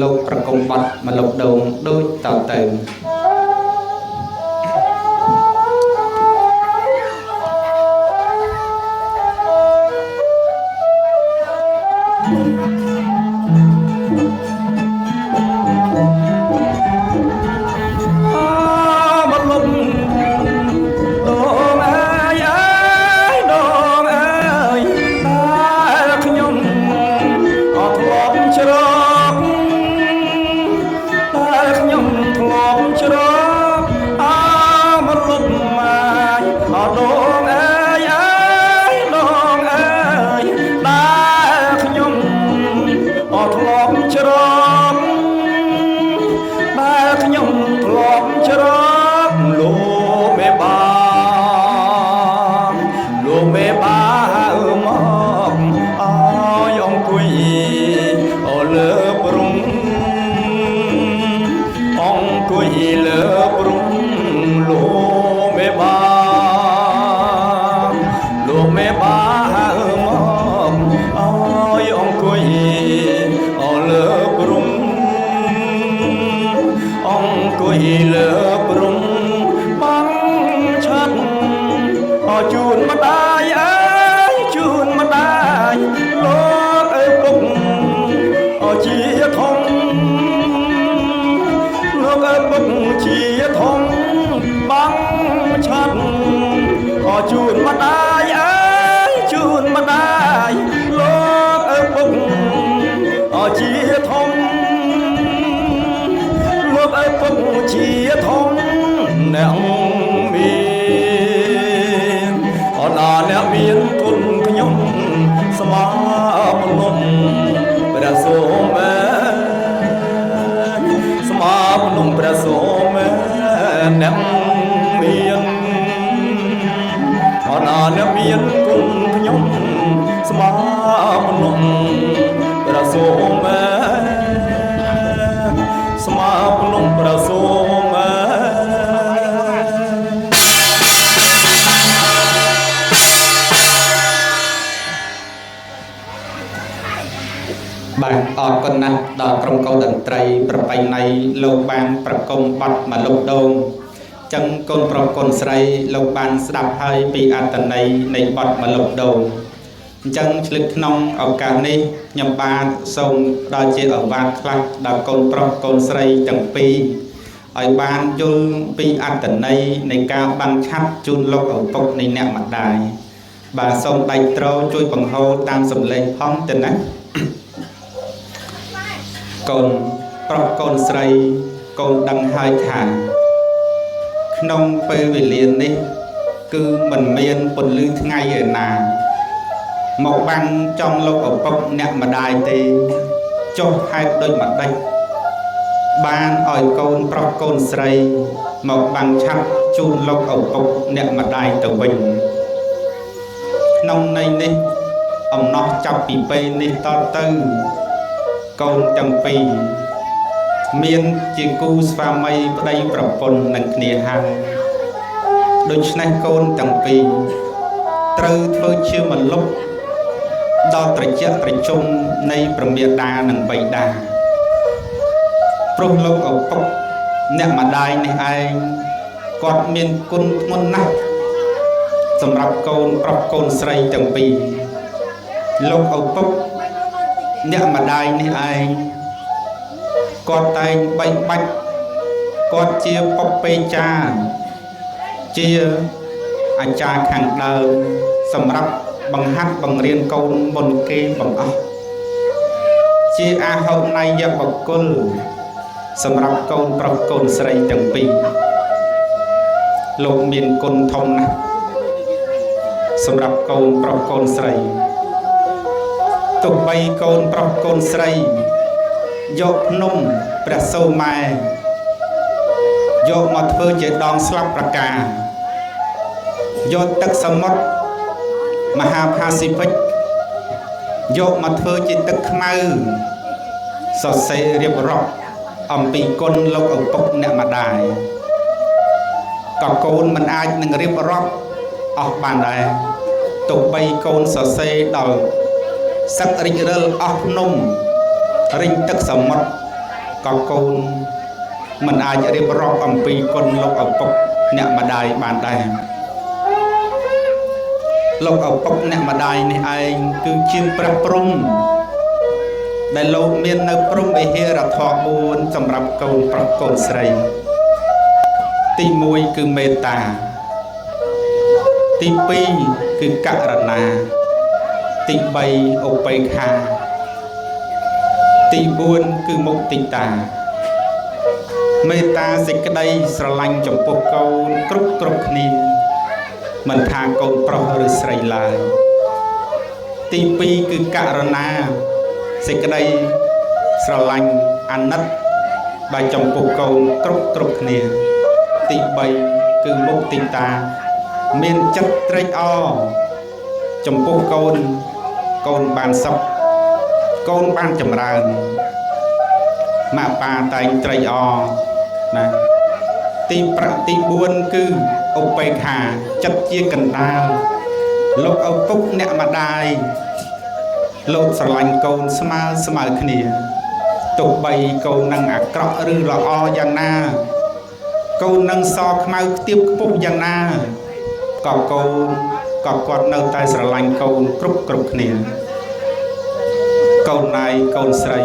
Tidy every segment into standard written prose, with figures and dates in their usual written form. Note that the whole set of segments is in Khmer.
លោកប្រគំបត់មកលោកដូងដូចតទៅបាទអរគុណណាស់ដល់ក្រុមកោតន្ត្រីប្រពៃណីលោកបានប្រគំបទមកលោកដូងចឹងកូនប្រុសកូនស្រីលោកបានស្ដាប់ហើយពីអត្ថន័យនៃបទមកលោកដូងអញ្ចឹងឆ្លឹកក្នុងឱកាសនេះខ្ញុំបាទសូមដល់ជាឱវាទខ្លះដល់កូនប្រុសកូនស្រីទាំងពីរឲ្យបានយល់ពីអត្ថន័យនៃការបានឆាត់ជូនលោកឪពុកនៃអ្នកម្ដាយបាទសូមដៃត្រោជួយបង្ហូរតាមសំឡេងផងទៅណាកូនប្រុសកូនស្រីកូនដឹងហើយថាក្នុងពេលវេលានេះគឺមិនមានពន្លឺថ្ងៃឯណាមកបាំងចំលោកឪពុកអ្នកម្ដាយទេចុះហេតុដូចម្ដេចបានឲ្យកូនប្រុសកូនស្រីមកបាំងឆាប់ជូនលោកឪពុកអ្នកម្ដាយទៅវិញក្នុងន័យនេះអំណោះចាប់ពីពេលនេះតទៅកូនទាំងពីរមានជាគូស្វាមីប្តីប្រពន្ធនឹងគ្នាហើយដូច្នេះកូនទាំងពីរត្រូវធ្វើជាមលុបដល់ត្រជាក់ត្រជុំនៃព្រះមេដានិងបិតាព្រោះលោកឪពុកអ្នកម្ដាយនេះឯងគាត់មានគុណធ្ងន់ណាស់សម្រាប់កូនប្រុសកូនស្រីទាំងពីរលោកឪពុកអ្នកម្ដាយនេះឯងគាត់តែងបែកបាច់គាត់ជាពុកពេចាជាអាចារ្យខាងដើមសម្រាប់បង្ហាត់បង្រៀនកូនមុនគេបង្អស់ជាអាហុណៃយបុគ្គលសម្រាប់កូនប្រុសកូនស្រីទាំងពីរលោកមានគុណធំណាស់សម្រាប់កូនប្រុសកូនស្រីទោះបីកូនប្រុសកូនស្រីយកភ្នំព្រះសូម៉ែយកមកធ្វើជាដងស្លាប់ប្រការយកទឹកសមុទ្រមហាផាស៊ីហ្វិកយកមកធ្វើជាទឹកខ្មៅសរសេររៀបរាប់អំពីគុណលោកឪពុកអ្នកម្ដាយក៏កូនមិនអាចនឹងរៀបរាប់អស់បានដែរទោះបីកូនសរសេរដល់សឹករិចរិលអស់ភ្នំរិញទឹកសមុទ្រ ក៏កូនមិនអាចរៀបរាប់អំពីគុណលោកឪពុកអ្នកម្ដាយបានដែរលោកឪពុកអ្នកម្ដាយនេះឯងគឺជាព្រះព្រំដែលលោកមាននៅព្រំវិហារធម៌4សម្រាប់កូនប្រុសកូនស្រីទី1គឺមេត្តាទី2គឺករុណាទី3ឧបេក្ខាទី4គឺមុទិតាមេត្តាសេចក្តីស្រឡាញ់ចំពោះកូនគ្រប់គ្នាមិនថាកូនប្រុសឬស្រីឡើយទី2គឺករុណាសេចក្តីស្រឡាញ់អាណិតដល់ចំពោះកូនគ្រប់គ្នាទី3គឺមុទិតាមានចិត្តត្រេកអរចំពោះកូនបានសុខកូនបានចម្រើនម៉ាក់ប៉ាតែងត្រេកអរណាទី4គឺឧបេក្ខាចិត្តជាកណ្ដាលលោកឪពុកអ្នកម្ដាយលោកស្រឡាញ់កូនស្មើគ្នាទោះបីកូននឹងអាក្រក់ឬល្អយ៉ាងណាកូននឹងសខ្មៅខ្ទាបខ្ពស់យ៉ាងណាក៏គាត់នៅតែស្រឡាញ់កូនគ្រប់គ្នាកូនណាយកូនស្រី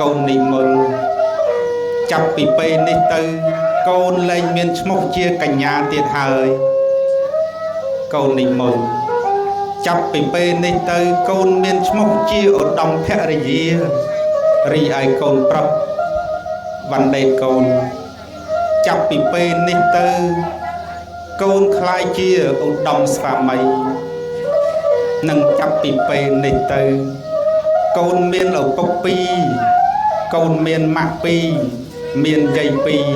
កូននិមលចាប់ពីពេលនេះទៅកូនលែងមានឈ្មោះជាកញ្ញាទៀតហើយកូននិមលចាប់ពីពេលនេះទៅកូនមានឈ្មោះជាឧត្តមភរិយារីឯកូនប្រុសវណ្ណេតកូនចាប់ពីពេលនេះទៅកូនខ្លាយជាឧត្តមស្វាមីនឹងចាប់ពីពេលនេះទៅកូនមានឪពុក2កូនមានម៉ាក់2មានយាយ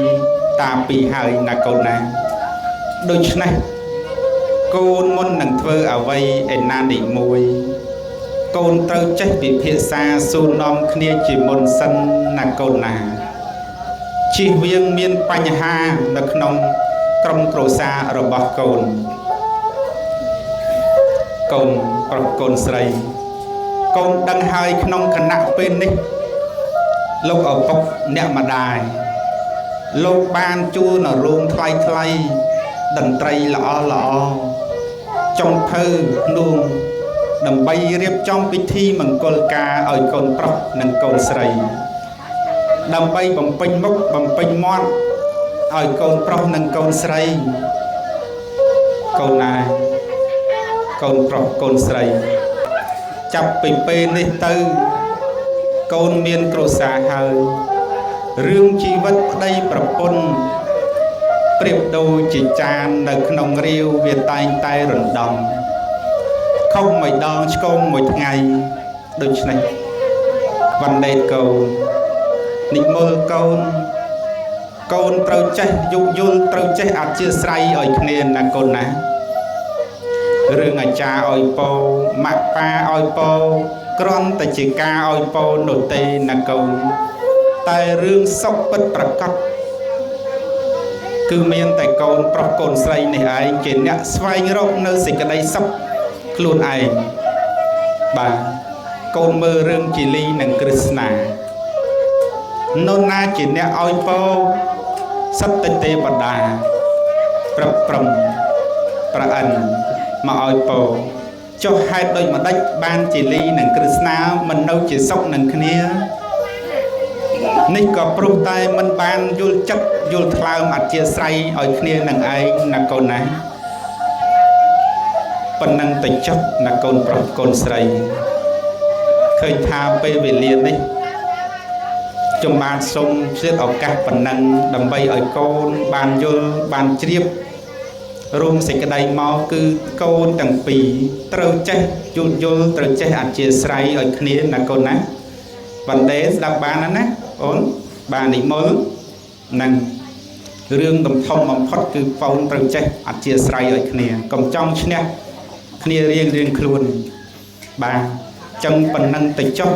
2តា2ហើយណាកូនណាដូច្នេះកូនមុននឹងធ្វើអ្វីឯណានីមួយកូនត្រូវចេះពិភាក្សាសួរនាំគ្នាជាមុនសិនណាកូនណាជៀសវាងមានបញ្ហានៅក្នុងក្រុមគ្រួសាររបស់កូនប្រុសកូនស្រីកូនដឹងហើយក្នុងគណៈពេលនេះលោកឪពុកអ្នកម្ដាយលោកបានជួលនៅរោងថ្លៃតន្ត្រីល្អចុងភៅនួងដើម្បីរៀបចំពិធីមង្គលការឲ្យកូនប្រុសនិងកូនស្រីដើម្បីបំពេញមុខបំពេញមាត់ឲ្យកូនប្រុសនិងកូនស្រីកូនណាកូនប្រុសកូនស្រីចាប់ពីពេលនេះទៅកូនមានគ្រួសារហើយរឿងជីវិតប្តីប្រពន្ធប្រៀបដូចជាចាននៅក្នុងរាវវាតែងតែរំដំខុសមួយដងឆ្កងមួយថ្ងៃដូច្នេះវណ្ណេតកូននិមលកូនត្រូវចេះយោគយល់ត្រូវចេះអធ្យាស្រ័យឲ្យគ្នាណាកូនណារឿងអាចារ្យឲ្យពោម៉ាក់ប៉ាឲ្យពោគ្រាន់តែជាការឲ្យពោនោះទេណាកូនតែរឿងសុខពិតប្រាកដគឺមានតែកូនប្រុសកូនស្រីនេះឯងជាអ្នកស្វែងរកនៅសេចក្តីសុខខ្លួនឯងបាទកូនមើលរឿងជីលីនិងគ្រឹស្ណានរណាជាអ្នកឲ្យពោសត្វទេវតាប្រព្រំប្រអិនមកឲ្យពោចុះហេតុដូចម្ដេចបានជីលីនិងគ្រឹស្ណាមិននៅជាសុខនឹងគ្នានេះក៏ព្រោះតែមិនបានយល់ចិត្តយល់ថ្លើមអធ្យាស្រ័យឲ្យគ្នានឹងឯងណាកូនណាប៉ុណ្ណឹងទៅចុះណាកូនប្រុសកូនស្រីឃើញថាពេលវេលានេះខ្ញុំបានសូមផ្ទេរឱកាសប៉ុណ្ណឹងដើម្បីឲ្យកូនបានយល់បានជ្រាបរួមសេចក្តីមកគឺកូនទាំងពីរត្រូវចេះជួលយល់ត្រូវចេះអធ្យាស្រ័យឲ្យគ្នាណាកូនណាបណ្ដេស្ដាប់បានណាអូនបាននិមលនឹងរឿងដំធំបំផុតគឺកូនត្រូវចេះអធ្យាស្រ័យឲ្យគ្នាកុំចង់ឈ្នះគ្នារៀងខ្លួនបាទចឹងប៉ុណ្ណឹងទៅចុះ